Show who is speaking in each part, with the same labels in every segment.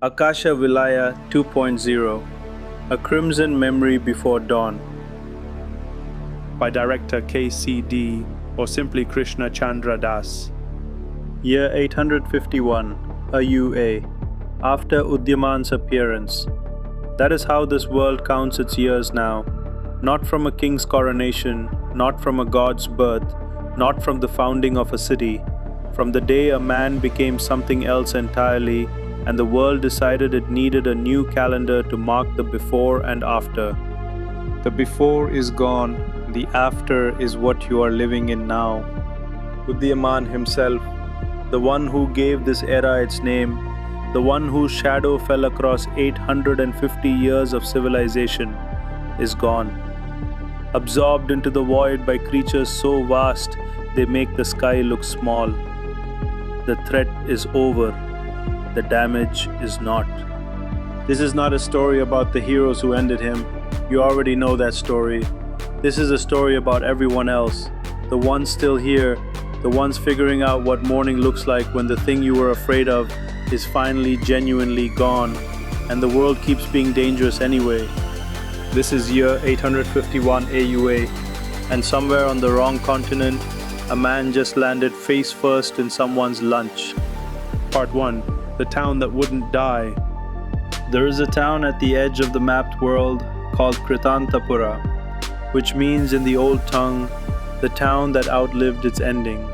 Speaker 1: Akasha Vilaya 2.0 A Crimson Memory Before Dawn by director KCD or simply Krishna Chandra Das. Year 851, a UA, after Udyāmān's appearance. That is how this world counts its years now, not from a king's coronation, not from a god's birth, not from the founding of a city, from the day a man became something else entirely, and the world decided it needed a new calendar to mark the before and after. The before is gone, the after is what you are living in now. Udyāmān himself, the one who gave this era its name, the one whose shadow fell across 850 years of civilization, is gone. Absorbed into the void by creatures so vast they make the sky look small. The threat is over. The damage is not. This is not a story about the heroes who ended him. You already know that story. This is a story about everyone else. The ones still here, the ones figuring out what morning looks like when the thing you were afraid of is finally genuinely gone, and the world keeps being dangerous anyway. This is year 851 AUA, and somewhere on the wrong continent, a man just landed face first in someone's lunch. Part 1. The town that wouldn't die. There is a town at the edge of the mapped world called Kṛtāntapura, which means in the old tongue, the town that outlived its ending.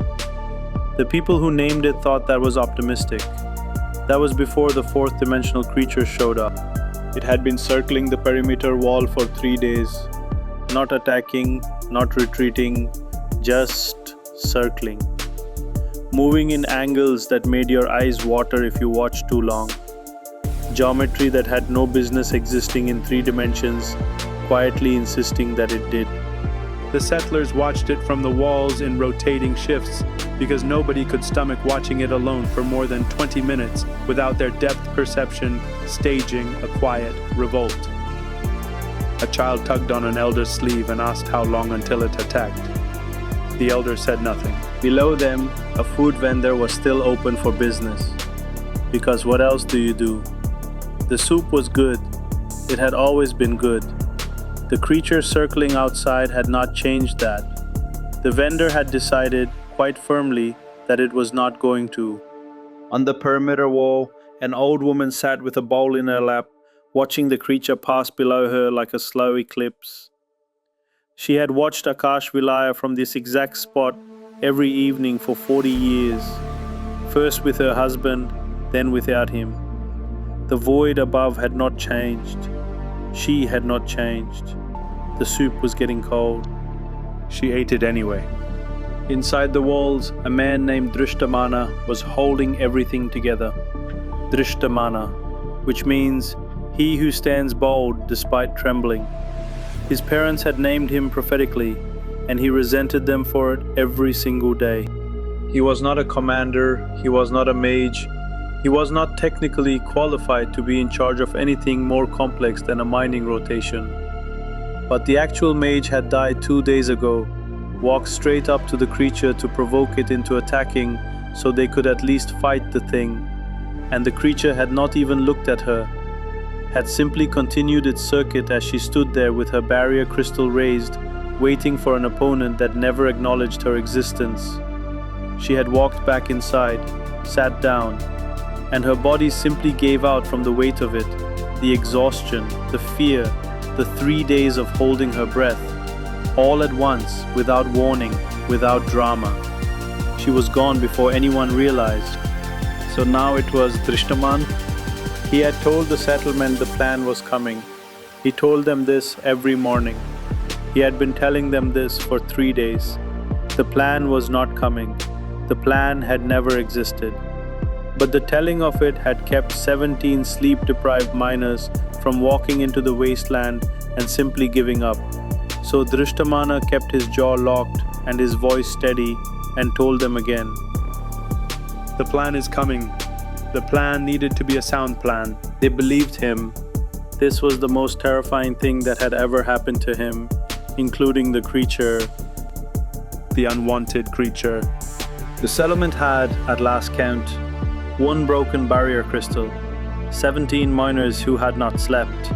Speaker 1: The people who named it thought that was optimistic. That was before the fourth dimensional creature showed up. It had been circling the perimeter wall for 3 days, not attacking, not retreating, just circling. Moving in angles that made your eyes water if you watched too long. Geometry that had no business existing in 3 dimensions, quietly insisting that it did. The settlers watched it from the walls in rotating shifts because nobody could stomach watching it alone for more than 20 minutes without their depth perception staging a quiet revolt. A child tugged on an elder's sleeve and asked how long until it attacked. The elder said nothing. Below them, a food vendor was still open for business. Because what else do you do? The soup was good. It had always been good. The creature circling outside had not changed that. The vendor had decided, quite firmly, that it was not going to. On the perimeter wall, an old woman sat with a bowl in her lap, watching the creature pass below her like a slow eclipse. She had watched Akash Vilaya from this exact spot every evening for 40 years, first with her husband, then without him. The void above had not changed. She had not changed. The soup was getting cold. She ate it anyway. Inside the walls, a man named Dhṛṣṭamana was holding everything together. Dhṛṣṭamana, which means he who stands bold despite trembling. His parents had named him prophetically, and he resented them for it every single day. He was not a commander, he was not a mage, he was not technically qualified to be in charge of anything more complex than a mining rotation. But the actual mage had died 2 days ago, walked straight up to the creature to provoke it into attacking so they could at least fight the thing, and the creature had not even looked at her, had simply continued its circuit as she stood there with her barrier crystal raised, waiting for an opponent that never acknowledged her existence. She had walked back inside, sat down, and her body simply gave out from the weight of it, the exhaustion, the fear, the 3 days of holding her breath, all at once, without warning, without drama. She was gone before anyone realized. So now it was Dhṛṣṭamana. He had told the settlement the plan was coming. He told them this every morning. He had been telling them this for 3 days. The plan was not coming. The plan had never existed. But the telling of it had kept 17 sleep-deprived miners from walking into the wasteland and simply giving up. So Dhṛṣṭamana kept his jaw locked and his voice steady and told them again. The plan is coming. The plan needed to be a sound plan. They believed him. This was the most terrifying thing that had ever happened to him, including the creature, the unwanted creature. The settlement had, at last count, 1 broken barrier crystal, 17 miners who had not slept,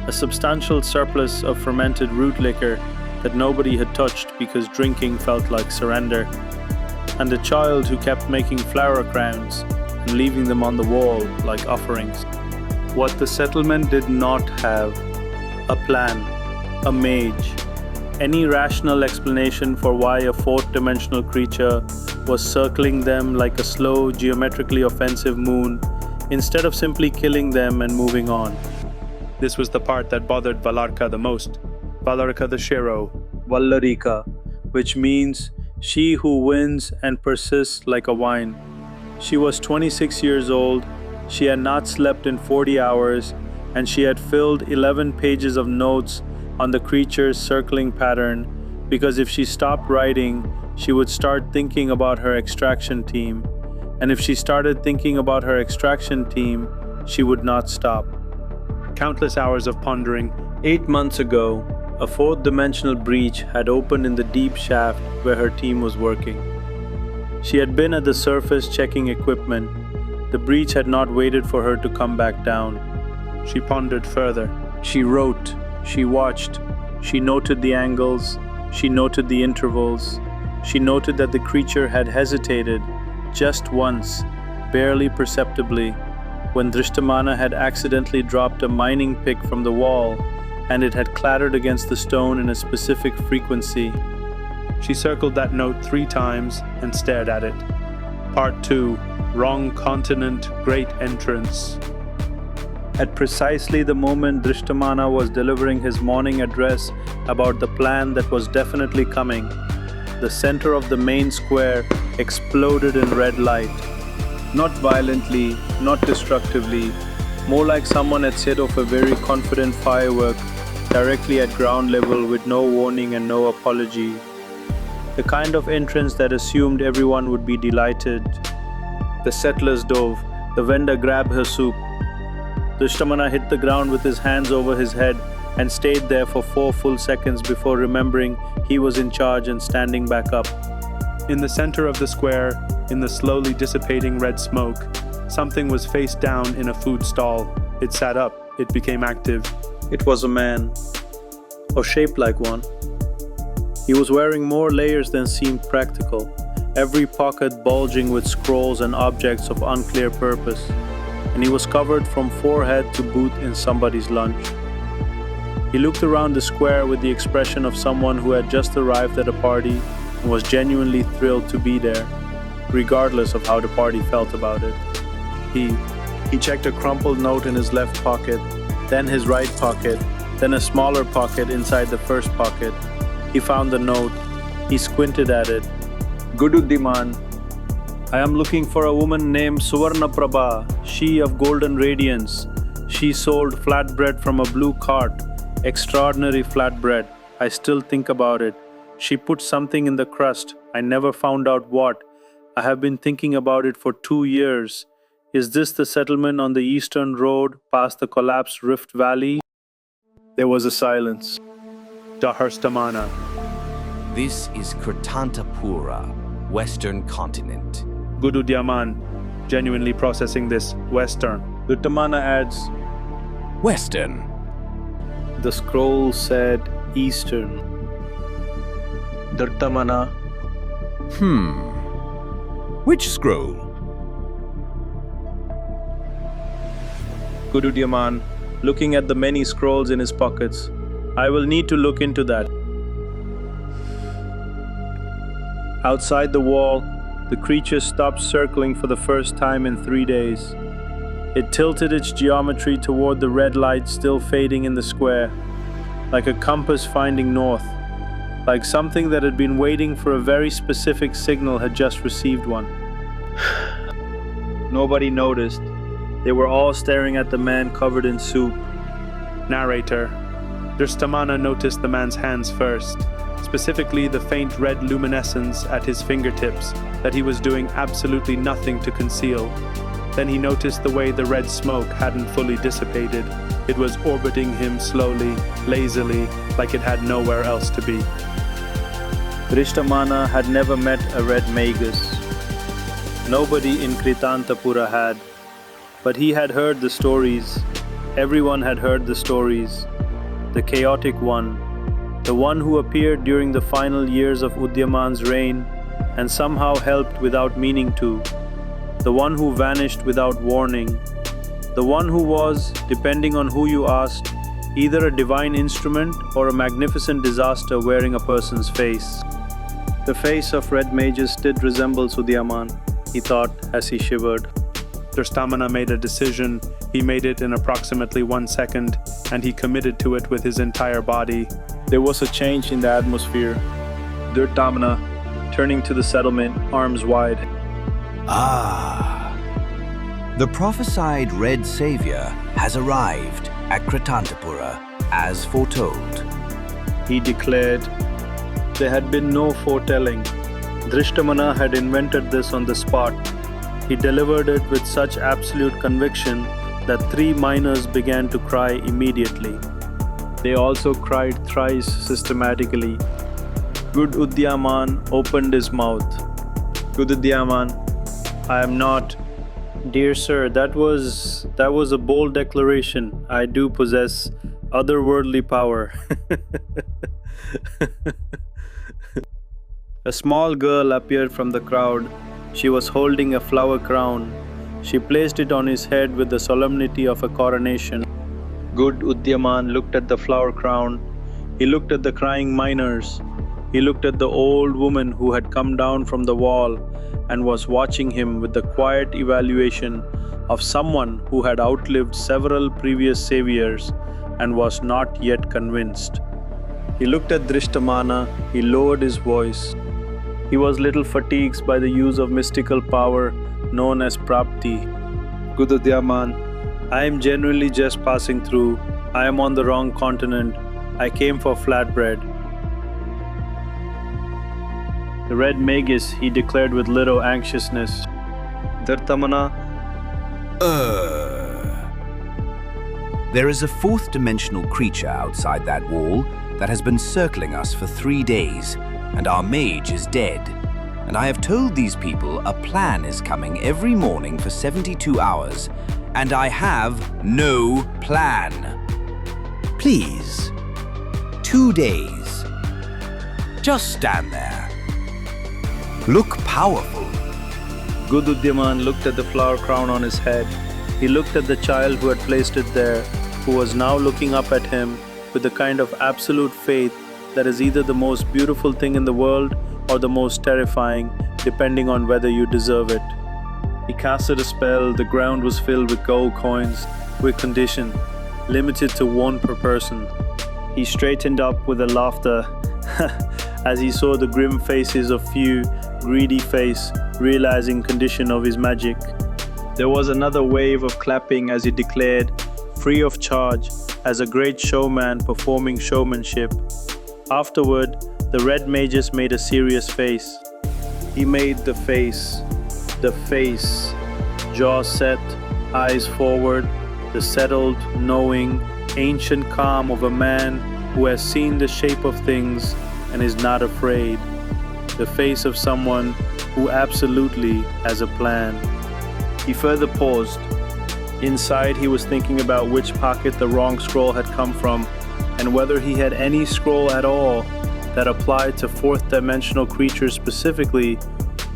Speaker 1: a substantial surplus of fermented root liquor that nobody had touched because drinking felt like surrender, and a child who kept making flower crowns and leaving them on the wall like offerings. What the settlement did not have: a plan, a mage, any rational explanation for why a fourth-dimensional creature was circling them like a slow, geometrically offensive moon, instead of simply killing them and moving on. This was the part that bothered Valarka the most. Valarka the Shero, Vallarika, which means she who wins and persists like a wine. She was 26 years old, she had not slept in 40 hours, and she had filled 11 pages of notes on the creature's circling pattern, because if she stopped writing, she would start thinking about her extraction team, and if she started thinking about her extraction team, she would not stop. Countless hours of pondering. 8 months ago, a fourth-dimensional breach had opened in the deep shaft where her team was working. She had been at the surface checking equipment. The breach had not waited for her to come back down. She pondered further. She wrote, she watched, she noted the angles, she noted the intervals, she noted that the creature had hesitated just once, barely perceptibly, when Dhṛṣṭamana had accidentally dropped a mining pick from the wall and it had clattered against the stone in a specific frequency. She circled that note 3 times and stared at it. Part 2, Wrong Continent, Great Entrance. At precisely the moment Dhṛṣṭamana was delivering his morning address about the plan that was definitely coming, the center of the main square exploded in red light. Not violently, not destructively, more like someone had set off a very confident firework directly at ground level with no warning and no apology. The kind of entrance that assumed everyone would be delighted. The settler's dove, the vendor grabbed her soup. Dhṛṣṭamana hit the ground with his hands over his head and stayed there for 4 full seconds before remembering he was in charge and standing back up. In the center of the square, in the slowly dissipating red smoke, something was face down in a food stall. It sat up, it became active. It was a man, or shaped like one. He was wearing more layers than seemed practical, every pocket bulging with scrolls and objects of unclear purpose, and he was covered from forehead to boot in somebody's lunch. He looked around the square with the expression of someone who had just arrived at a party and was genuinely thrilled to be there, regardless of how the party felt about it. He checked a crumpled note in his left pocket, then his right pocket, then a smaller pocket inside the first pocket. He found the note. He squinted at it. Good Udyámān. I am looking for a woman named Suvarṇaprabhā, she of golden radiance. She sold flatbread from a blue cart. Extraordinary flatbread. I still think about it. She put something in the crust. I never found out what. I have been thinking about it for 2 years. Is this the settlement on the eastern road past the collapsed rift valley? There was a silence. Dhṛṣṭamana.
Speaker 2: This is Kṛtāntapura, Western Continent.
Speaker 1: Good Udyámān, genuinely processing this. Western. Dhṛṣṭamana adds,
Speaker 2: Western.
Speaker 1: The scroll said Eastern. Dhṛṣṭamana.
Speaker 2: Which scroll?
Speaker 1: Good Udyámān, looking at the many scrolls in his pockets. I will need to look into that. Outside the wall, the creature stopped circling for the first time in 3 days. It tilted its geometry toward the red light still fading in the square, like a compass finding north, like something that had been waiting for a very specific signal had just received one. Nobody noticed. They were all staring at the man covered in soup. Narrator. Dhṛṣṭamana noticed the man's hands first, specifically the faint red luminescence at his fingertips that he was doing absolutely nothing to conceal. Then he noticed the way the red smoke hadn't fully dissipated. It was orbiting him slowly, lazily, like it had nowhere else to be. Dhṛṣṭamana had never met a red magus. Nobody in Kṛtāntapura had. But he had heard the stories. Everyone had heard the stories. The chaotic one, the one who appeared during the final years of Udyāmān's reign and somehow helped without meaning to, the one who vanished without warning, the one who was, depending on who you asked, either a divine instrument or a magnificent disaster wearing a person's face. The face of red mages did resemble Udyāmān, he thought as he shivered. Dhṛṣṭamana made a decision. He made it in approximately 1 second, and he committed to it with his entire body. There was a change in the atmosphere. Dhṛṣṭamana, turning to the settlement, arms wide.
Speaker 3: Ah, the prophesied Red Savior has arrived at Kṛtāntapura as foretold.
Speaker 1: He declared. There had been no foretelling. Dhṛṣṭamana had invented this on the spot. He delivered it with such absolute conviction that 3 miners began to cry immediately. They also cried thrice systematically. Good Udyāmān opened his mouth. Good Udyāmān, I am not. Dear sir, that was a bold declaration. I do possess otherworldly power. A small girl appeared from the crowd. She was holding a flower crown. She placed it on his head with the solemnity of a coronation. Good Udyāmān looked at the flower crown. He looked at the crying miners. He looked at the old woman who had come down from the wall and was watching him with the quiet evaluation of someone who had outlived several previous saviors and was not yet convinced. He looked at Dhṛṣṭamana. He lowered his voice. He was little fatigued by the use of mystical power known as prapti. Good Udyāmān, I am genuinely just passing through. I am on the wrong continent. I came for Flatbread. The red magus, he declared with little anxiousness. Dhṛṣṭamana.
Speaker 3: There is a 4th dimensional creature outside that wall that has been circling us for 3 days, and our mage is dead. And I have told these people a plan is coming every morning for 72 hours, and I have no plan. Please, 2 days. Just stand there. Look powerful.
Speaker 1: Good Udyāmān looked at the flower crown on his head. He looked at the child who had placed it there, who was now looking up at him with the kind of absolute faith that is either the most beautiful thing in the world or the most terrifying, depending on whether you deserve it. He casted a spell. The ground was filled with gold coins, with condition, limited to 1 per person. He straightened up with a laughter as he saw the grim faces of few, greedy face, realizing condition of his magic. There was another wave of clapping as he declared, free of charge, as a great showman performing showmanship. Afterward, the red magus made a serious face. He made the face, jaw set, eyes forward, the settled, knowing, ancient calm of a man who has seen the shape of things and is not afraid. The face of someone who absolutely has a plan. He further paused. Inside, he was thinking about which pocket the wrong scroll had come from, and whether he had any scroll at all that applied to 4th dimensional creatures specifically,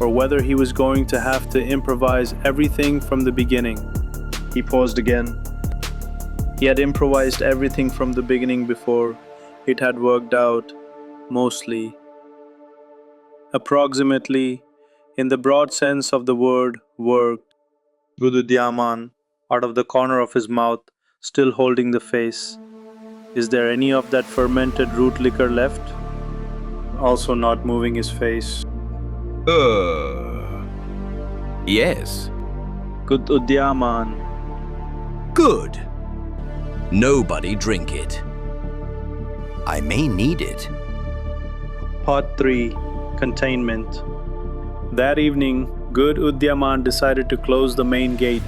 Speaker 1: or whether he was going to have to improvise everything from the beginning. He paused again. He had improvised everything from the beginning before. It had worked out, mostly. Approximately, in the broad sense of the word, worked. Good Udyāmān, out of the corner of his mouth, still holding the face. Is there any of that fermented root liquor left? Also not moving his face.
Speaker 3: Yes.
Speaker 1: Good Udyāmān.
Speaker 3: Good. Nobody drink it. I may need it.
Speaker 1: Part 3. Containment. That evening, Good Udyāmān decided to close the main gate.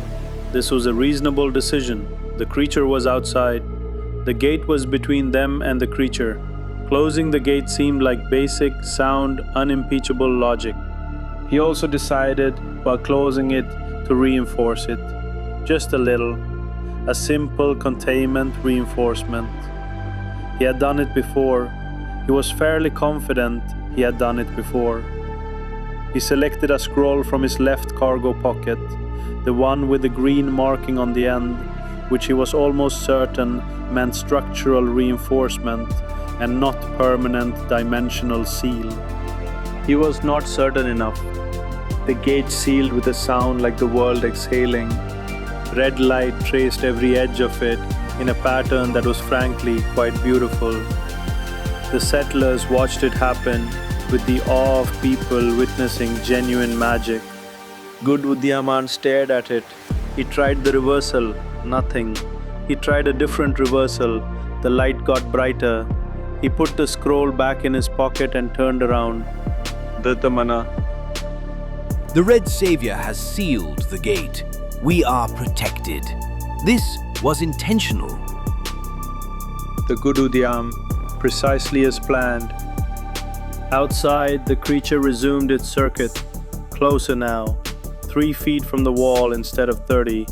Speaker 1: This was a reasonable decision. The creature was outside. The gate was between them and the creature. Closing the gate seemed like basic, sound, unimpeachable logic. He also decided, while closing it, to reinforce it. Just a little. A simple containment reinforcement. He had done it before. He was fairly confident he had done it before. He selected a scroll from his left cargo pocket, the one with the green marking on the end, which he was almost certain meant structural reinforcement and not permanent dimensional seal. He was not certain enough. The gate sealed with a sound like the world exhaling. Red light traced every edge of it in a pattern that was frankly quite beautiful. The settlers watched it happen with the awe of people witnessing genuine magic. Good Udyámān stared at it. He tried the reversal. Nothing. He tried a different reversal. The light got brighter. He put the scroll back in his pocket and turned around. Dhṛṣṭamana.
Speaker 3: The Red Savior has sealed the gate. We are protected. This was intentional.
Speaker 1: The Good Udyāmān, precisely as planned. Outside, the creature resumed its circuit. Closer now, 3 feet from the wall instead of 30.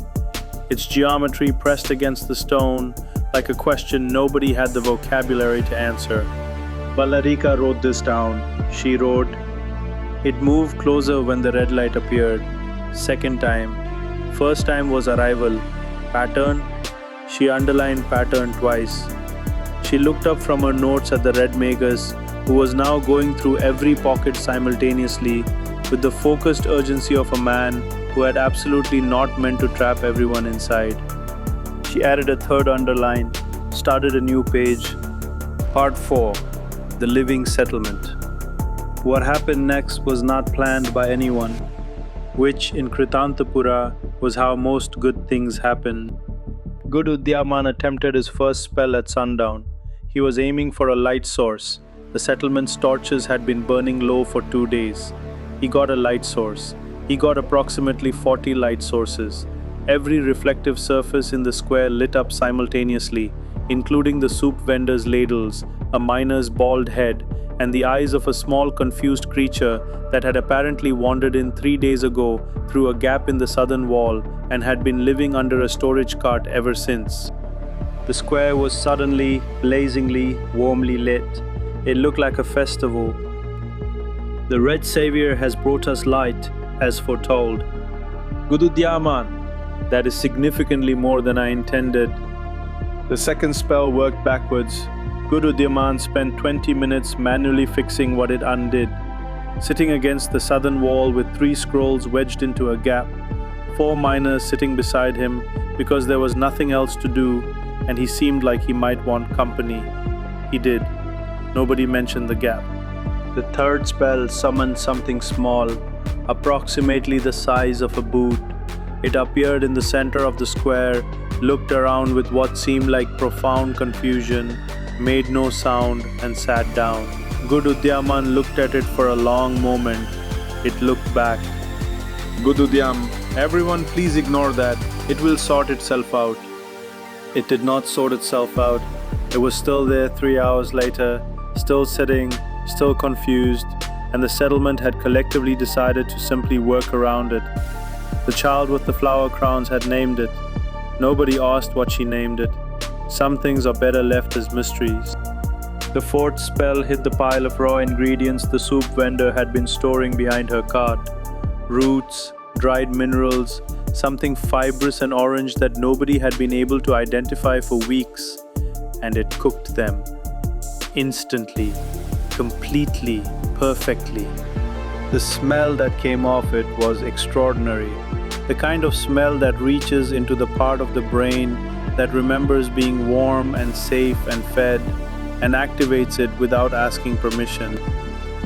Speaker 1: Its geometry pressed against the stone like a question nobody had the vocabulary to answer. Balarika wrote this down. She wrote, "It moved closer when the red light appeared. Second time. First time was arrival. Pattern?" She underlined pattern twice. She looked up from her notes at the red magus, who was now going through every pocket simultaneously with the focused urgency of a man who had absolutely not meant to trap everyone inside. She added a third underline, started a new page. Part 4. The Living Settlement. What happened next was not planned by anyone, which in Kṛtāntapura was how most good things happen. Good Udyámān attempted his first spell at sundown. He was aiming for a light source. The settlement's torches had been burning low for 2 days. He got a light source. He got approximately 40 light sources. Every reflective surface in the square lit up simultaneously, including the soup vendor's ladles, a miner's bald head, and the eyes of a small confused creature that had apparently wandered in 3 days ago through a gap in the southern wall and had been living under a storage cart ever since. The square was suddenly, blazingly, warmly lit. It looked like a festival. The Red Savior has brought us light, as foretold. Good Udyámān. That is significantly more than I intended. The second spell worked backwards. Good Udyámān spent 20 minutes manually fixing what it undid. Sitting against the southern wall with 3 scrolls wedged into a gap, 4 miners sitting beside him because there was nothing else to do and he seemed like he might want company. He did. Nobody mentioned the gap. The third spell summoned something small, approximately the size of a boot. It appeared in the center of the square, looked around with what seemed like profound confusion, made no sound, and sat down. Good Udyámān looked at it for a long moment. It looked back. Good Udyāmān, everyone please ignore that. It will sort itself out. It did not sort itself out. It was still there 3 hours later, still sitting, still confused, and the settlement had collectively decided to simply work around it. The child with the flower crowns had named it. Nobody asked what she named it. Some things are better left as mysteries. The fourth spell hit the pile of raw ingredients the soup vendor had been storing behind her cart. Roots, dried minerals, something fibrous and orange that nobody had been able to identify for weeks, and it cooked them. Instantly, completely, perfectly. The smell that came off it was extraordinary. The kind of smell that reaches into the part of the brain that remembers being warm and safe and fed, and activates it without asking permission.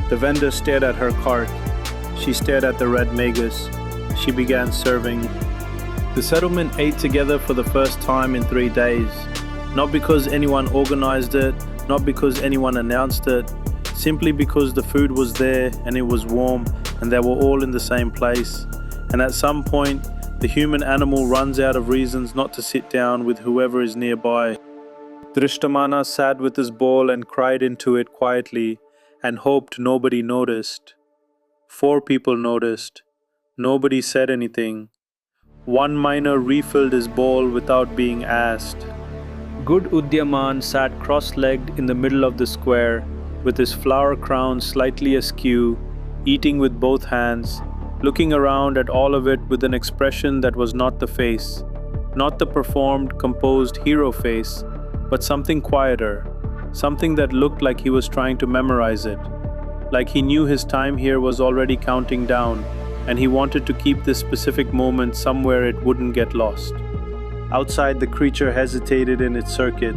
Speaker 1: The vendor stared at her cart. She stared at the red magus. She began serving. The settlement ate together for the first time in 3 days. Not because anyone organized it, not because anyone announced it, simply because the food was there and it was warm and they were all in the same place. And at some point, the human animal runs out of reasons not to sit down with whoever is nearby. Dhṛṣṭamana sat with his bowl and cried into it quietly and hoped nobody noticed. 4 people noticed. Nobody said anything. One miner refilled his bowl without being asked. Good Udyámān sat cross-legged in the middle of the square, with his flower crown slightly askew, eating with both hands, looking around at all of it with an expression that was not the face, not the performed, composed hero face, but something quieter, something that looked like he was trying to memorize it, like he knew his time here was already counting down, and he wanted to keep this specific moment somewhere it wouldn't get lost. Outside, the creature hesitated in its circuit,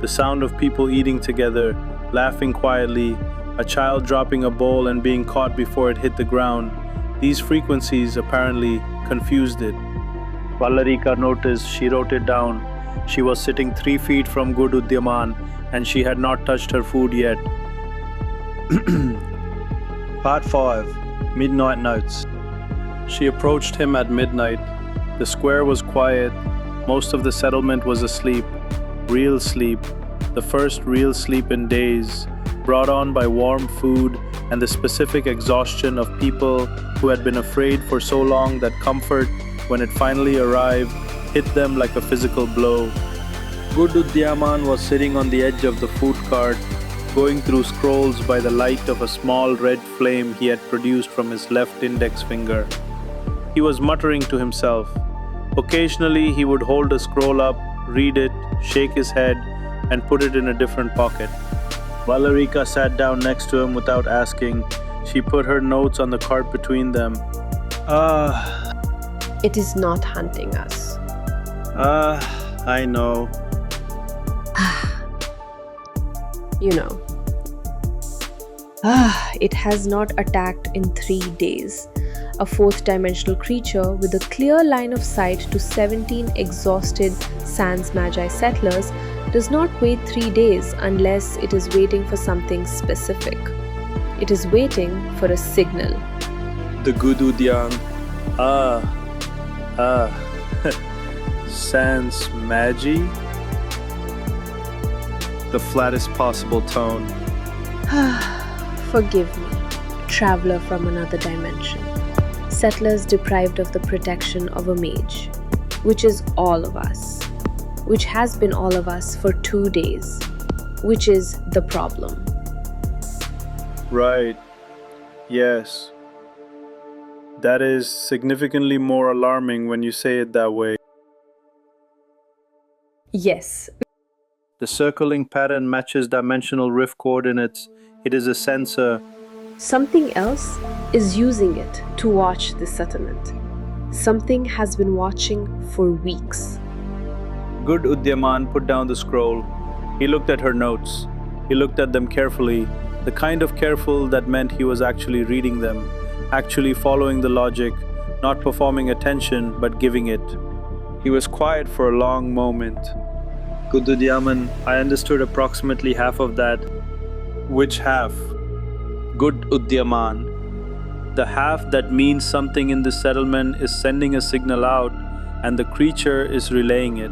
Speaker 1: the sound of people eating together, laughing quietly, a child dropping a bowl and being caught before it hit the ground. These frequencies apparently confused it. Valarika noticed, she wrote it down. She was sitting 3 feet from Good Udyámān, and she had not touched her food yet. Part 5. Midnight Notes. She approached him at midnight. The square was quiet. Most of the settlement was asleep. Real sleep. The first real sleep in days, brought on by warm food and the specific exhaustion of people who had been afraid for so long that comfort, when it finally arrived, hit them like a physical blow. Good Udyámān was sitting on the edge of the food cart, going through scrolls by the light of a small red flame he had produced from his left index finger. He was muttering to himself. Occasionally he would hold a scroll up, read it, shake his head, and put it in a different pocket. Valarika sat down next to him without asking. She put her notes on the cart between them.
Speaker 4: It is not hunting us.
Speaker 1: I know.
Speaker 4: You know. It has not attacked in 3 days. A 4th-dimensional creature with a clear line of sight to 17 exhausted Sans Magi settlers does not wait 3 days unless it is waiting for something specific. It is waiting for a signal.
Speaker 1: The Good Udyámān. Sans Magi? The flattest possible tone.
Speaker 4: Forgive me, traveler from another dimension. Settlers deprived of the protection of a mage, which is all of us, which has been all of us for 2 days, which is the problem.
Speaker 1: Right. Yes. That is significantly more alarming when you say it that way.
Speaker 4: Yes.
Speaker 1: The circling pattern matches dimensional rift coordinates. It is a sensor.
Speaker 4: Something else is using it to watch the settlement. Something has been watching for weeks.
Speaker 1: Good Udyámān put down the scroll. He looked at her notes. He looked at them carefully, the kind of careful that meant he was actually reading them, actually following the logic, not performing attention but giving it. He was quiet for a long moment. Good Udyámān, I understood approximately half of that. Which half? Good Udyámān. The half that means something in this settlement is sending a signal out, and the creature is relaying it.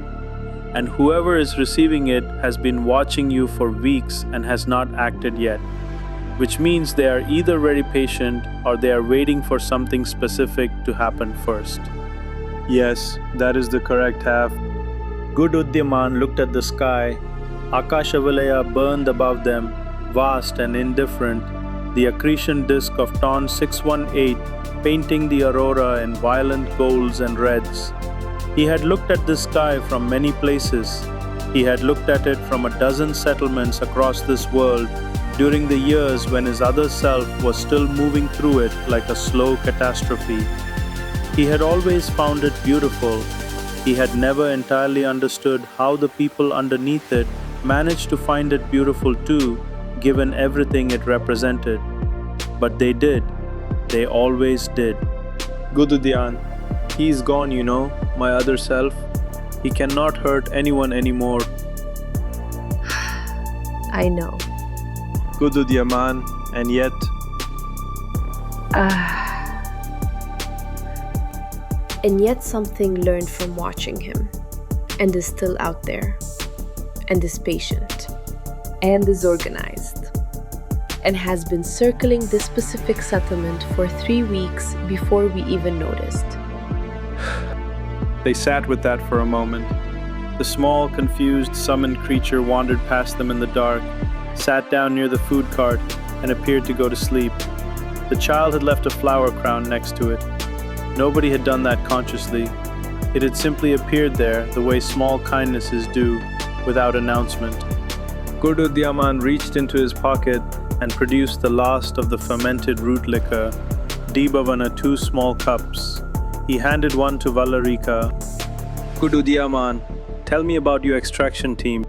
Speaker 1: And whoever is receiving it has been watching you for weeks and has not acted yet, which means they are either very patient or they are waiting for something specific to happen first. Yes, that is the correct half. Good Udyámān looked at the sky. Akashavalaya burned above them, vast and indifferent, the accretion disk of Ton 618 painting the aurora in violent golds and reds. He had looked at the sky from many places. He had looked at it from a dozen settlements across this world during the years when his other self was still moving through it like a slow catastrophe. He had always found it beautiful. He had never entirely understood how the people underneath it managed to find it beautiful too, given everything it represented. But they did. They always did. Good Udyámān, he is gone, you know, my other self. He cannot hurt anyone anymore.
Speaker 4: I know.
Speaker 1: Good Udyámān, and yet...
Speaker 4: And yet something learned from watching him, and is still out there, and is patient, and is organized, and has been circling this specific settlement for 3 weeks before we even noticed.
Speaker 1: They sat with that for a moment. The small, confused, summoned creature wandered past them in the dark, sat down near the food cart, and appeared to go to sleep. The child had left a flower crown next to it. Nobody had done that consciously. It had simply appeared there the way small kindnesses do, without announcement. Good Udyámān reached into his pocket and produced the last of the fermented root liquor, Dhṛṣṭamana 2 small cups. He handed one to Valarika. Good Udyámān, tell me about your extraction team.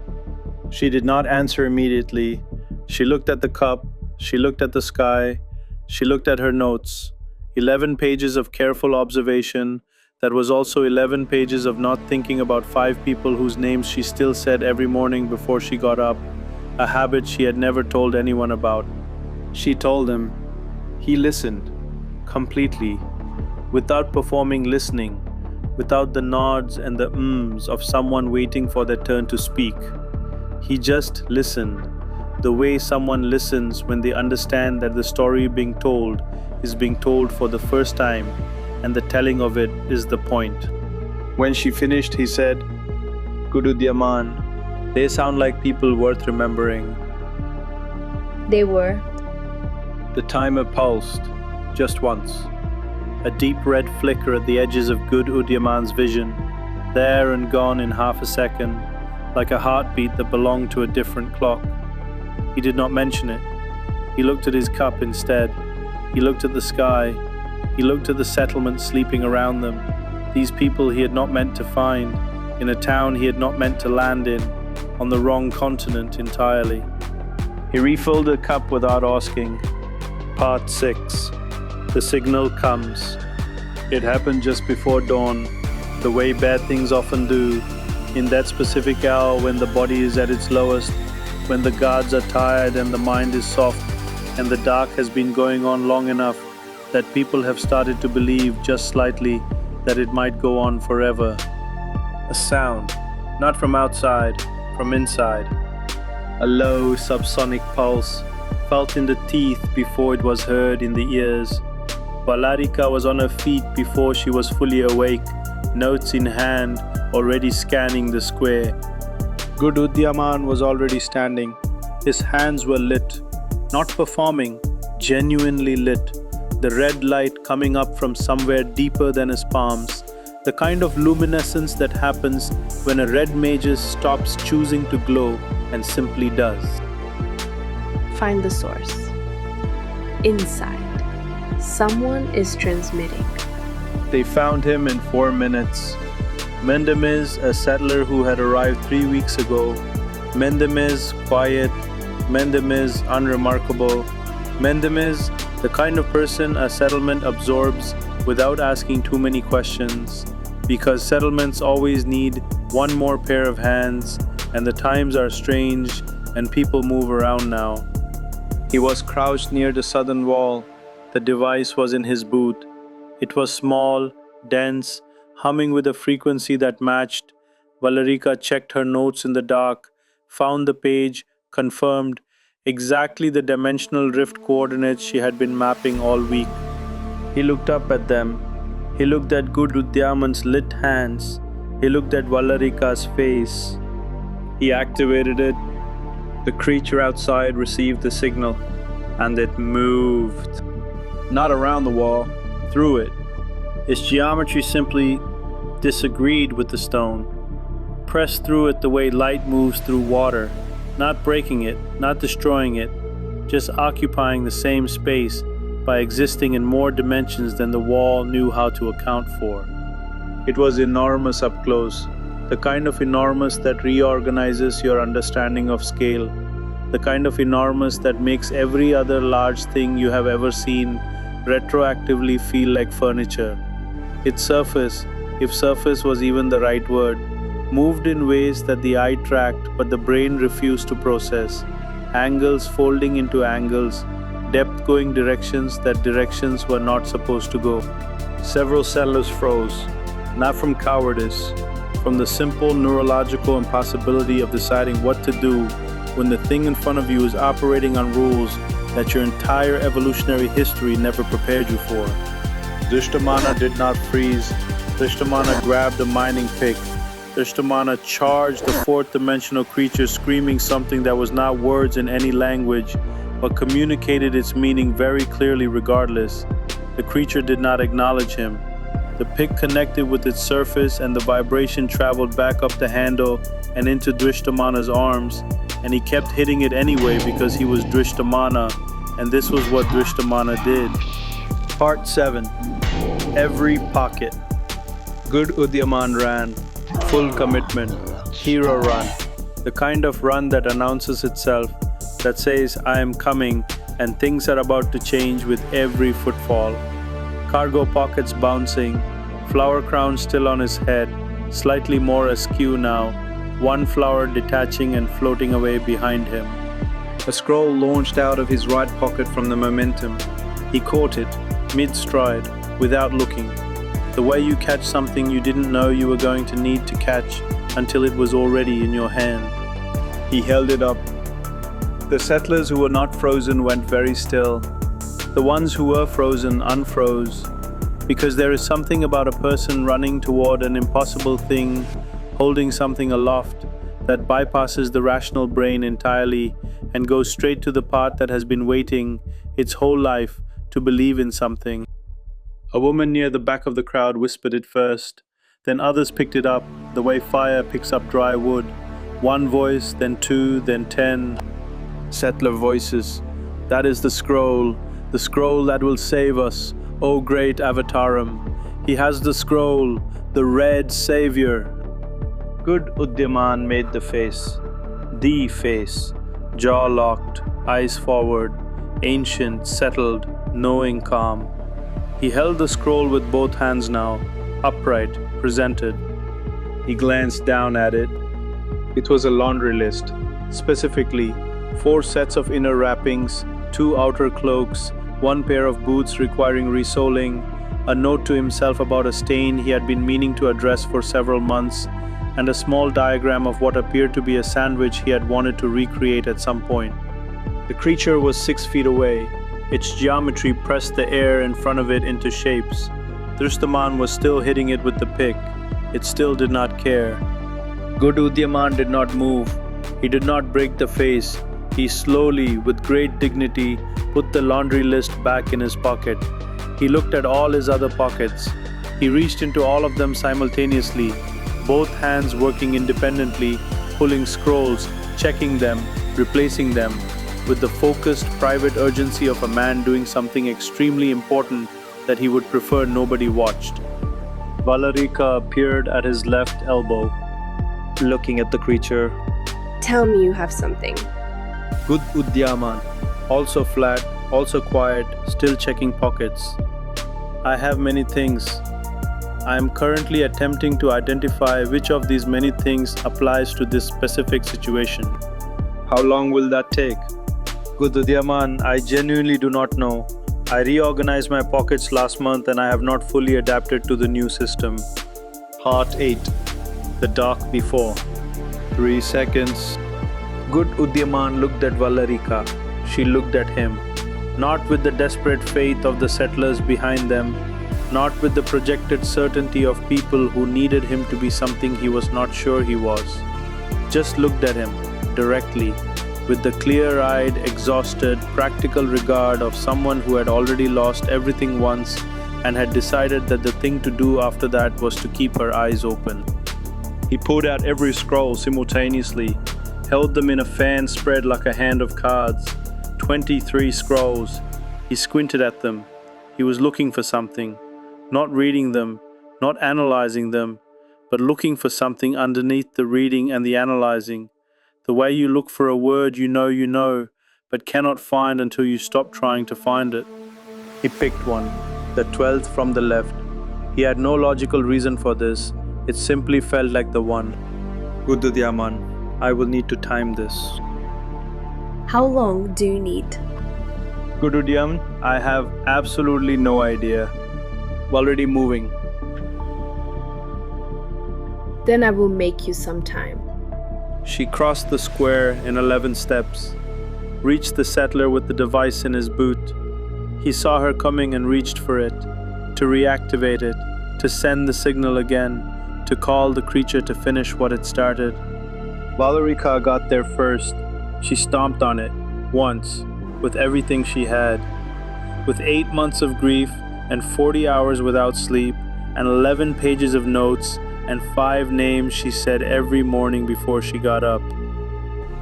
Speaker 1: She did not answer immediately. She looked at the cup, she looked at the sky, she looked at her notes. 11 pages of careful observation, that was also 11 pages of not thinking about 5 people whose names she still said every morning before she got up, a habit she had never told anyone about. She told him. He listened, completely, without performing listening, without the nods and the ums of someone waiting for their turn to speak. He just listened, the way someone listens when they understand that the story being told is being told for the first time, and the telling of it is the point. When she finished, he said, Good Udyámān, they sound like people worth remembering.
Speaker 4: They were.
Speaker 1: The timer pulsed, just once. A deep red flicker at the edges of Good Udyámān's vision, there and gone in half a second, like a heartbeat that belonged to a different clock. He did not mention it. He looked at his cup instead. He looked at the sky. He looked at the settlement sleeping around them, these people he had not meant to find, in a town he had not meant to land in, on the wrong continent entirely. He refilled the cup without asking. Part 6. The signal comes. It happened just before dawn, the way bad things often do, in that specific hour when the body is at its lowest, when the guards are tired and the mind is soft, and the dark has been going on long enough that people have started to believe just slightly that it might go on forever. A sound, not from outside, from inside. A low subsonic pulse, felt in the teeth before it was heard in the ears. Valarika was on her feet before she was fully awake, notes in hand, already scanning the square. Good Udyámān was already standing. His hands were lit, not performing, genuinely lit. The red light coming up from somewhere deeper than his palms, the kind of luminescence that happens when a red mage stops choosing to glow and simply does.
Speaker 4: Find the source. Inside, someone is transmitting.
Speaker 1: They found him in 4 minutes. Mendemiz, a settler who had arrived 3 weeks ago. Mendemiz, quiet. Mendemiz, unremarkable. Mendemiz, the kind of person a settlement absorbs without asking too many questions, because settlements always need one more pair of hands, and the times are strange and people move around now. He was crouched near the southern wall. The device was in his boot. It was small, dense, humming with a frequency that matched. Valarika checked her notes in the dark, found the page, confirmed exactly the dimensional rift coordinates she had been mapping all week. He looked up at them. He looked at Good Udyámān's lit hands. He looked at Valarika's face. He activated it. The creature outside received the signal, and it moved. Not around the wall, through it. Its geometry simply disagreed with the stone. Pressed through it the way light moves through water. Not breaking it, not destroying it, just occupying the same space by existing in more dimensions than the wall knew how to account for. It was enormous up close, the kind of enormous that reorganizes your understanding of scale, the kind of enormous that makes every other large thing you have ever seen retroactively feel like furniture. Its surface, if surface was even the right word, moved in ways that the eye tracked but the brain refused to process, angles folding into angles, depth going directions that directions were not supposed to go. Several settlers froze, not from cowardice, from the simple neurological impossibility of deciding what to do when the thing in front of you is operating on rules that your entire evolutionary history never prepared you for. Dhṛṣṭamana did not freeze. Dhṛṣṭamana grabbed a mining pick. Dhṛṣṭamana charged the fourth dimensional creature, screaming something that was not words in any language, but communicated its meaning very clearly regardless. The creature did not acknowledge him. The pick connected with its surface, and the vibration traveled back up the handle and into Dhṛṣṭamana's arms, and he kept hitting it anyway because he was Dhṛṣṭamana, and this was what Dhṛṣṭamana did. Part 7. Every pocket. Good Udyámān ran. Full commitment. Hero run. The kind of run that announces itself, that says, I am coming, and things are about to change with every footfall. Cargo pockets bouncing, flower crown still on his head, slightly more askew now, one flower detaching and floating away behind him. A scroll launched out of his right pocket from the momentum. He caught it, mid-stride, without looking. The way you catch something you didn't know you were going to need to catch until it was already in your hand. He held it up. The settlers who were not frozen went very still. The ones who were frozen unfroze, because there is something about a person running toward an impossible thing, holding something aloft, that bypasses the rational brain entirely and goes straight to the part that has been waiting its whole life to believe in something. A woman near the back of the crowd whispered it first. Then others picked it up, the way fire picks up dry wood. One voice, then two, then 10. Settler voices. That is the scroll that will save us, O great Avataram. He has the scroll, the red savior. Good Udyámān made the face, jaw locked, eyes forward, ancient, settled, knowing calm. He held the scroll with both hands now, upright, presented. He glanced down at it. It was a laundry list, specifically 4 sets of inner wrappings, 2 outer cloaks, 1 pair of boots requiring resoling, a note to himself about a stain he had been meaning to address for several months, and a small diagram of what appeared to be a sandwich he had wanted to recreate at some point. The creature was 6 feet away. Its geometry pressed the air in front of it into shapes. Dhṛṣṭamān was still hitting it with the pick. It still did not care. Good Udyámān did not move. He did not break the face. He slowly, with great dignity, put the laundry list back in his pocket. He looked at all his other pockets. He reached into all of them simultaneously, both hands working independently, pulling scrolls, checking them, replacing them, with the focused, private urgency of a man doing something extremely important that he would prefer nobody watched. Valarika appeared at his left elbow, looking at the creature.
Speaker 4: Tell me you have something.
Speaker 1: Good Udyámān, also flat, also quiet, still checking pockets. I have many things. I am currently attempting to identify which of these many things applies to this specific situation. How long will that take? Good Udyámān, I genuinely do not know. I reorganized my pockets last month and I have not fully adapted to the new system. Part 8. The dark before. 3 seconds. Good Udyámān looked at Valarika. She looked at him. Not with the desperate faith of the settlers behind them, not with the projected certainty of people who needed him to be something he was not sure he was. Just looked at him, directly, with the clear-eyed, exhausted, practical regard of someone who had already lost everything once and had decided that the thing to do after that was to keep her eyes open. He pulled out every scroll simultaneously, held them in a fan spread like a hand of cards. 23 scrolls. He squinted at them. He was looking for something. Not reading them, not analyzing them, but looking for something underneath the reading and the analyzing. The way you look for a word you know, but cannot find until you stop trying to find it. He picked one, the 12th from the left. He had no logical reason for this. It simply felt like the one. Good Udyámān, I will need to time this.
Speaker 4: How long do you need?
Speaker 1: Good Udyámān, I have absolutely no idea. Already moving.
Speaker 4: Then I will make you some time.
Speaker 1: She crossed the square in 11 steps, reached the settler with the device in his boot. He saw her coming and reached for it, to reactivate it, to send the signal again, to call the creature to finish what it started. Valerica got there first. She stomped on it, once, with everything she had. With 8 months of grief and 40 hours without sleep and 11 pages of notes and 5 names she said every morning before she got up.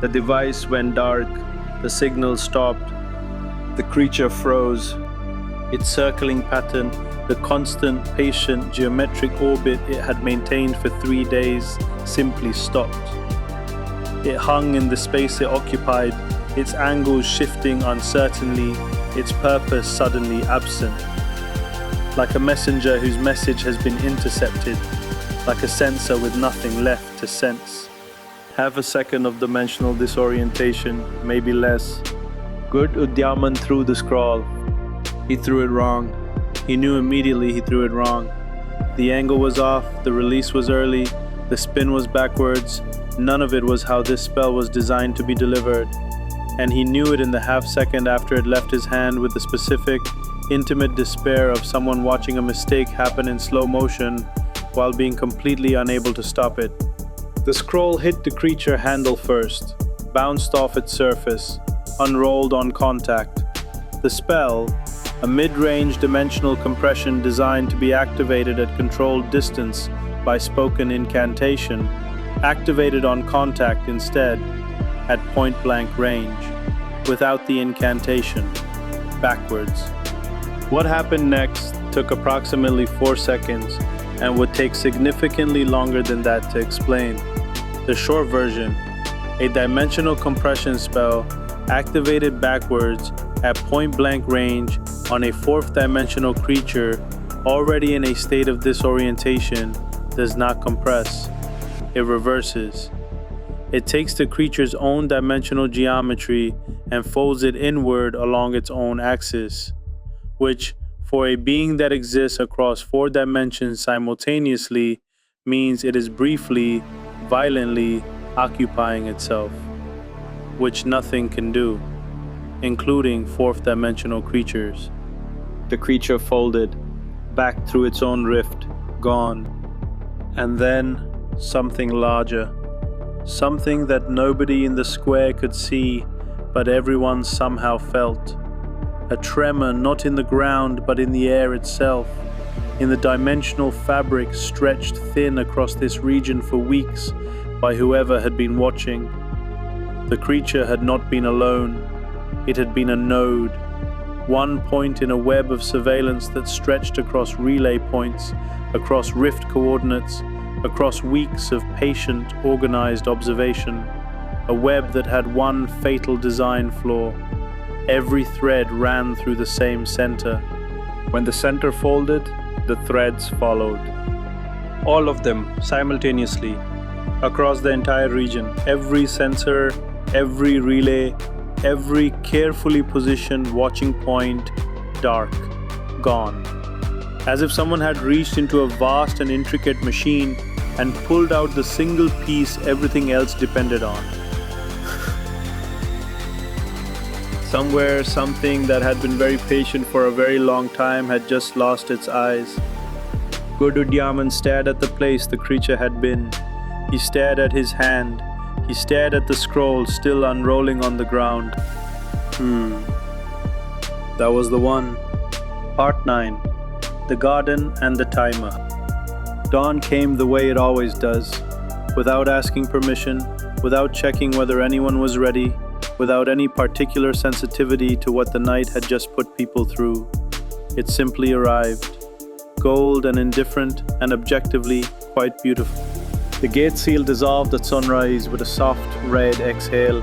Speaker 1: The device went dark. The signal stopped. The creature froze. Its circling pattern, the constant, patient, geometric orbit it had maintained for 3 days, simply stopped. It hung in the space it occupied, its angles shifting uncertainly, its purpose suddenly absent. Like a messenger whose message has been intercepted, like a sensor with nothing left to sense. Half a second of dimensional disorientation, maybe less. Good Udyámān threw the scroll. He threw it wrong. He knew immediately he threw it wrong. The angle was off, the release was early, the spin was backwards. None of it was how this spell was designed to be delivered. And he knew it in the half second after it left his hand with the specific, intimate despair of someone watching a mistake happen in slow motion while being completely unable to stop it. The scroll hit the creature handle first, bounced off its surface, unrolled on contact. The spell, a mid-range dimensional compression designed to be activated at controlled distance by spoken incantation, activated on contact instead, at point-blank range, without the incantation, backwards. What happened next took approximately 4 seconds and would take significantly longer than that to explain. The short version, a dimensional compression spell activated backwards at point-blank range on a 4th dimensional creature already in a state of disorientation does not compress. It reverses. It takes the creature's own dimensional geometry and folds it inward along its own axis, which, for a being that exists across 4 dimensions simultaneously, means it is briefly, violently occupying itself, which nothing can do, including 4th dimensional creatures. The creature folded, back through its own rift, gone. And then something larger, something that nobody in the square could see, but everyone somehow felt. A tremor not in the ground but in the air itself, in the dimensional fabric stretched thin across this region for weeks by whoever had been watching. The creature had not been alone. It had been a node, one point in a web of surveillance that stretched across relay points, across rift coordinates, across weeks of patient, organized observation, a web that had one fatal design flaw. Every thread ran through the same center. When the center folded, the threads followed. All of them, simultaneously, across the entire region. Every sensor, every relay, every carefully positioned watching point, dark, gone. As if someone had reached into a vast and intricate machine and pulled out the single piece everything else depended on. Somewhere, something that had been very patient for a very long time had just lost its eyes. Good Udyámān stared at the place the creature had been. He stared at his hand. He stared at the scroll still unrolling on the ground. That was the one. Part 9. The Garden and the Timer. Dawn came the way it always does, without asking permission, without checking whether anyone was ready, without any particular sensitivity to what the night had just put people through. It simply arrived, gold and indifferent and objectively quite beautiful. The gate seal dissolved at sunrise with a soft red exhale.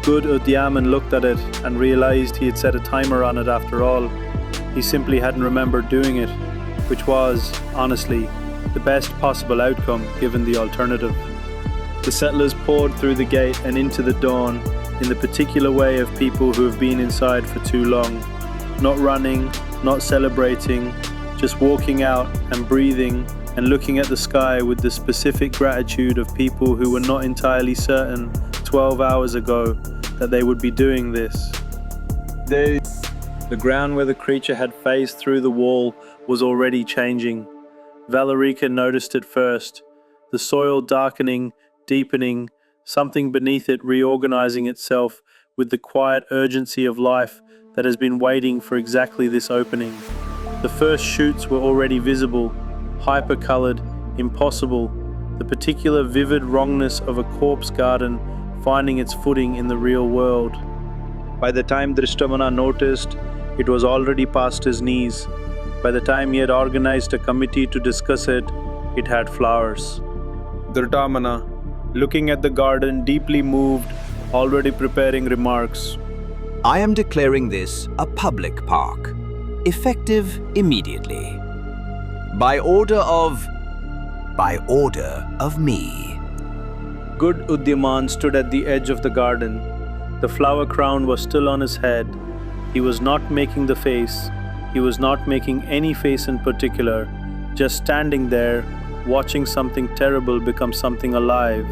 Speaker 1: Good Udyámān looked at it and realized he had set a timer on it after all. He simply hadn't remembered doing it, which was, honestly, the best possible outcome given the alternative. The settlers poured through the gate and into the dawn in the particular way of people who have been inside for too long, not running, not celebrating, just walking out and breathing and looking at the sky with the specific gratitude of people who were not entirely certain 12 hours ago that they would be doing this. The ground where the creature had phased through the wall was already changing. Valerica noticed it first, the soil darkening, deepening, something beneath it reorganizing itself with the quiet urgency of life that has been waiting for exactly this opening. The first shoots were already visible, hyper-colored, impossible, the particular vivid wrongness of a corpse garden finding its footing in the real world. By the time Dhṛṣṭamana noticed, it was already past his knees. By the time he had organized a committee to discuss it, it had flowers. Dhṛṣṭamana, looking at the garden, deeply moved, already preparing remarks.
Speaker 3: I am declaring this a public park, effective immediately. By order of me.
Speaker 1: Good Udyámān stood at the edge of the garden. The flower crown was still on his head. He was not making the face. He was not making any face in particular, just standing there, watching something terrible become something alive,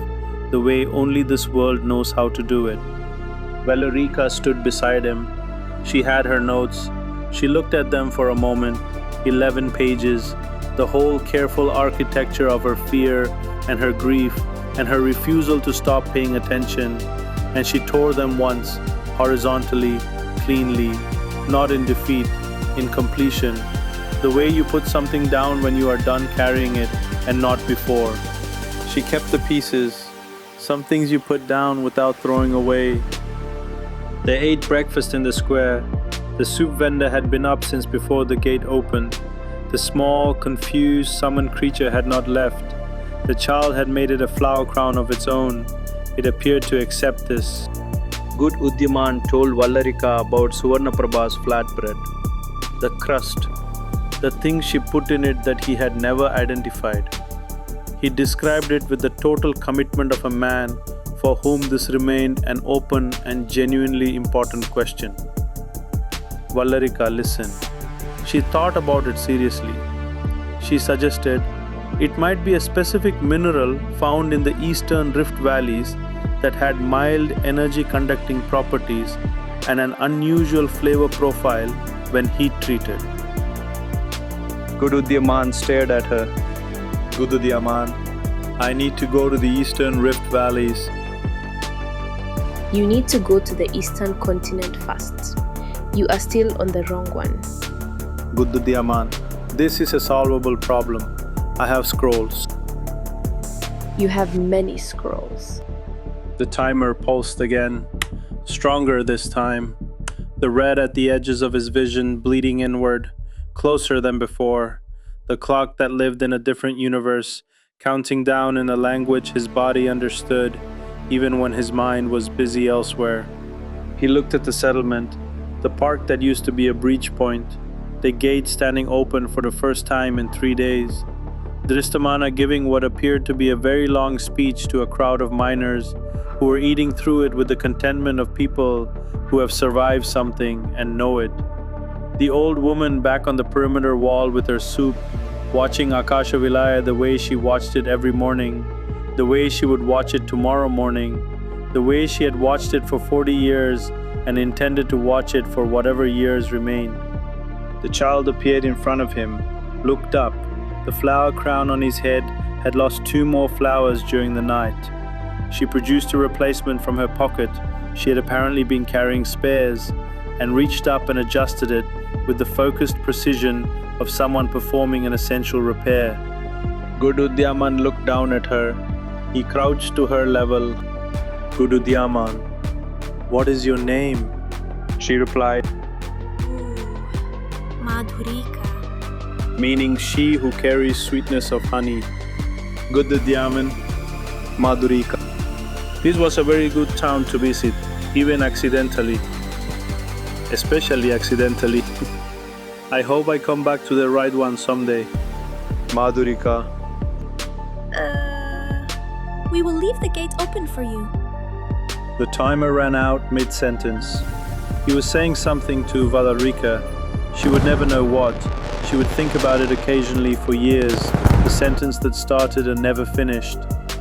Speaker 1: the way only this world knows how to do it. Valerica stood beside him. She had her notes. She looked at them for a moment, 11 pages, the whole careful architecture of her fear and her grief and her refusal to stop paying attention, and she tore them once, horizontally, cleanly, not in defeat, in completion, the way you put something down when you are done carrying it and not before. She kept the pieces, some things you put down without throwing away. They ate breakfast in the square. The soup vendor had been up since before the gate opened. The small, confused, summoned creature had not left. The child had made it a flower crown of its own. It appeared to accept this. Good Udyámān told Valerica about Suvarṇaprabhā's flatbread. The crust, the things she put in it that he had never identified. He described it with the total commitment of a man for whom this remained an open and genuinely important question. Valerica listened. She thought about it seriously. She suggested it might be a specific mineral found in the eastern rift valleys that had mild energy conducting properties and an unusual flavor profile when heat treated. Good Udyámān stared at her. Good Udyámān, I need to go to the eastern rift valleys.
Speaker 4: You need to go to the eastern continent first. You are still on the wrong one.
Speaker 1: Good Udyámān, this is a solvable problem. I have scrolls.
Speaker 4: You have many scrolls.
Speaker 1: The timer pulsed again, stronger this time. The red at the edges of his vision bleeding inward, closer than before. The clock that lived in a different universe, counting down in a language his body understood, even when his mind was busy elsewhere. He looked at the settlement, the park that used to be a breach point, the gate standing open for the first time in 3 days. Dhṛṣṭamana giving what appeared to be a very long speech to a crowd of miners who were eating through it with the contentment of people who have survived something and know it. The old woman back on the perimeter wall with her soup, watching Akasha Vilaya the way she watched it every morning, the way she would watch it tomorrow morning, the way she had watched it for 40 years and intended to watch it for whatever years remained. The child appeared in front of him, looked up. The flower crown on his head had lost 2 more flowers during the night. She produced a replacement from her pocket. She had apparently been carrying spares, and reached up and adjusted it with the focused precision of someone performing an essential repair. Good Udyámān looked down at her. He crouched to her level. Good Udyámān, what is your name? She replied,
Speaker 5: Madhurika.
Speaker 1: meaning she who carries sweetness of honey. Good Udyámān, Madhurika. This was a very good town to visit, even accidentally. Especially accidentally. I hope I come back to the right one someday. Madhurika.
Speaker 5: We will leave the gate open for you.
Speaker 1: The timer ran out mid-sentence. He was saying something to Valerica. She would never know what. She would think about it occasionally for years, the sentence that started and never finished,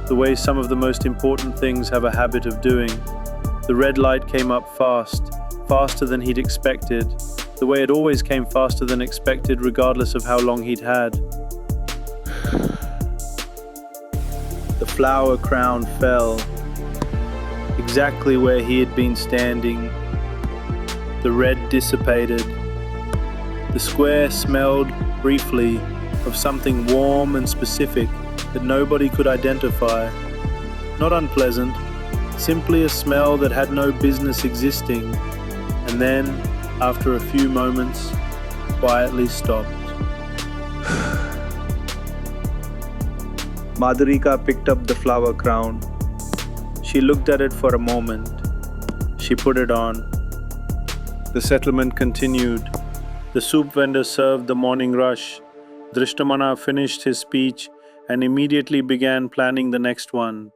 Speaker 1: the way some of the most important things have a habit of doing. The red light came up fast, faster than he'd expected, the way it always came faster than expected regardless of how long he'd had. flower crown fell, exactly where he had been standing. The red dissipated. The square smelled, briefly, of something warm and specific that nobody could identify. Not unpleasant, simply a smell that had no business existing, and then, after a few moments, quietly stopped. Madhurika picked up the flower crown. She looked at it for a moment. She put it on. The settlement continued. The soup vendor served the morning rush. Dhṛṣṭamana finished his speech and immediately began planning the next one.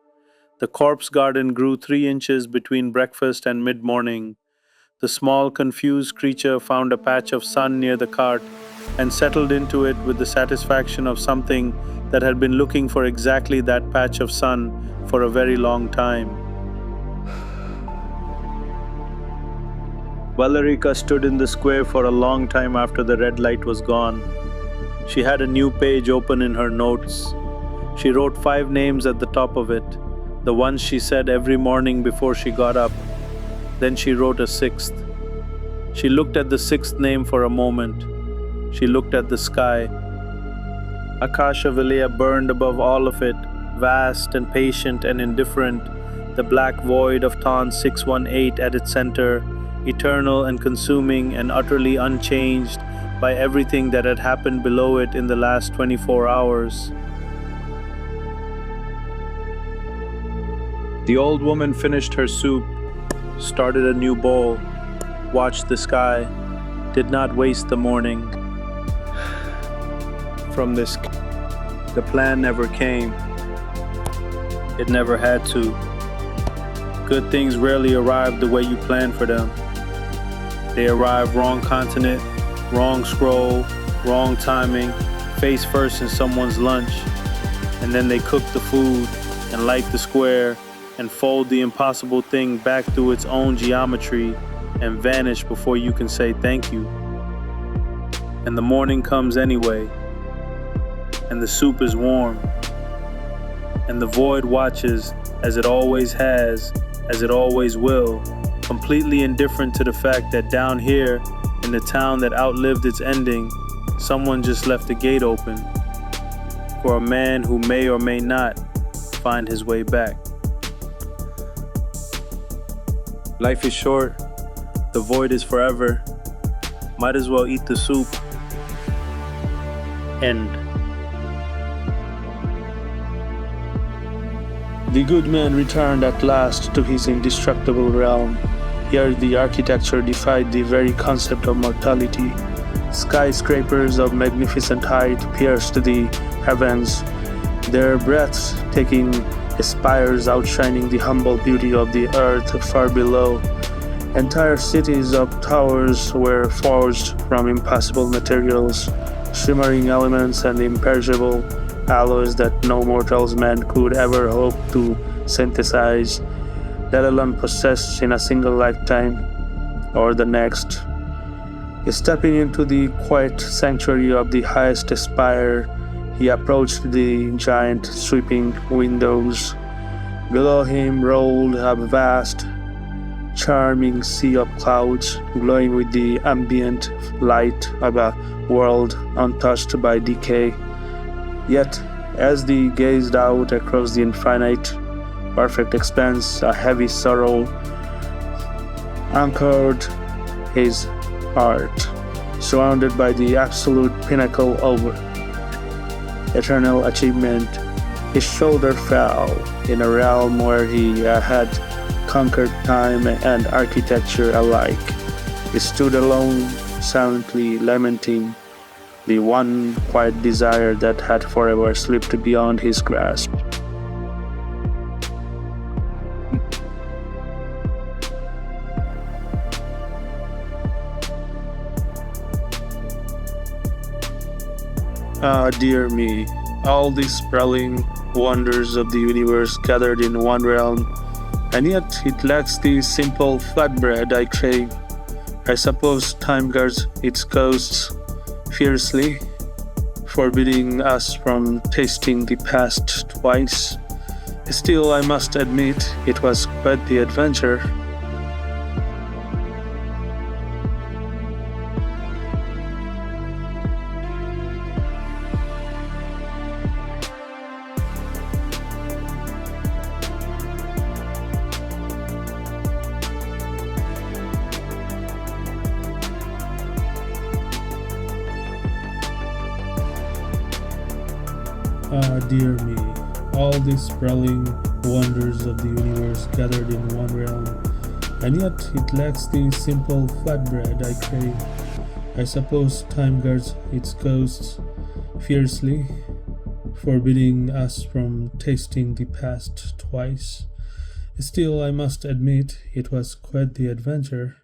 Speaker 1: The corpse garden grew 3 inches between breakfast and mid-morning. The small, confused creature found a patch of sun near the cart and settled into it with the satisfaction of something that had been looking for exactly that patch of sun for a very long time. Valarika stood in the square for a long time after the red light was gone. She had a new page open in her notes. She wrote 5 names at the top of it, the ones she said every morning before she got up. Then she wrote a 6th. She looked at the 6th name for a moment. She looked at the sky. Akasha Vilaya burned above all of it, vast and patient and indifferent, the black void of Tan 618 at its center, eternal and consuming and utterly unchanged by everything that had happened below it in the last 24 hours. The old woman finished her soup, started a new bowl, watched the sky, did not waste the morning. From this, the plan never came. It never had to. Good things rarely arrive the way you plan for them. They arrive wrong continent, wrong scroll, wrong timing, face first in someone's lunch, and then they cook the food and light the square and fold the impossible thing back through its own geometry and vanish before you can say thank you. And the morning comes anyway, and the soup is warm, and the void watches as it always has, as it always will, completely indifferent to the fact that down here, in the town that outlived its ending, someone just left the gate open for a man who may or may not find his way back. Life is short, the void is forever. Might as well eat the soup. End. The good man returned at last to his indestructible realm. Here the architecture defied the very concept of mortality. Skyscrapers of magnificent height pierced the heavens, their breathtaking spires outshining the humble beauty of the earth far below. Entire cities of towers were forged from impossible materials, shimmering elements and imperishable alloys that no mortal man could ever hope to synthesize, let alone possess in a single lifetime or the next. Stepping into the quiet sanctuary of the highest spire, he approached the giant sweeping windows. Below him rolled a vast, charming sea of clouds, glowing with the ambient light of a world untouched by decay. Yet, as he gazed out across the infinite, perfect expanse, a heavy sorrow anchored his heart. Surrounded by the absolute pinnacle of eternal achievement, his shoulder fell in a realm where he had conquered time and architecture alike. He stood alone, silently lamenting the one quiet desire that had forever slipped beyond his grasp. Ah, dear me, all these sprawling wonders of the universe gathered in one realm, and yet it lacks the simple flatbread I crave. I suppose time guards its coasts fiercely, forbidding us from tasting the past twice. Still, I must admit, it was quite the adventure.
Speaker 6: Ah, dear me, all these sprawling wonders of the universe gathered in one realm, and yet it lacks the simple flatbread I crave. I suppose time guards its ghosts fiercely, forbidding us from tasting the past twice. Still, I must admit, it was quite the adventure.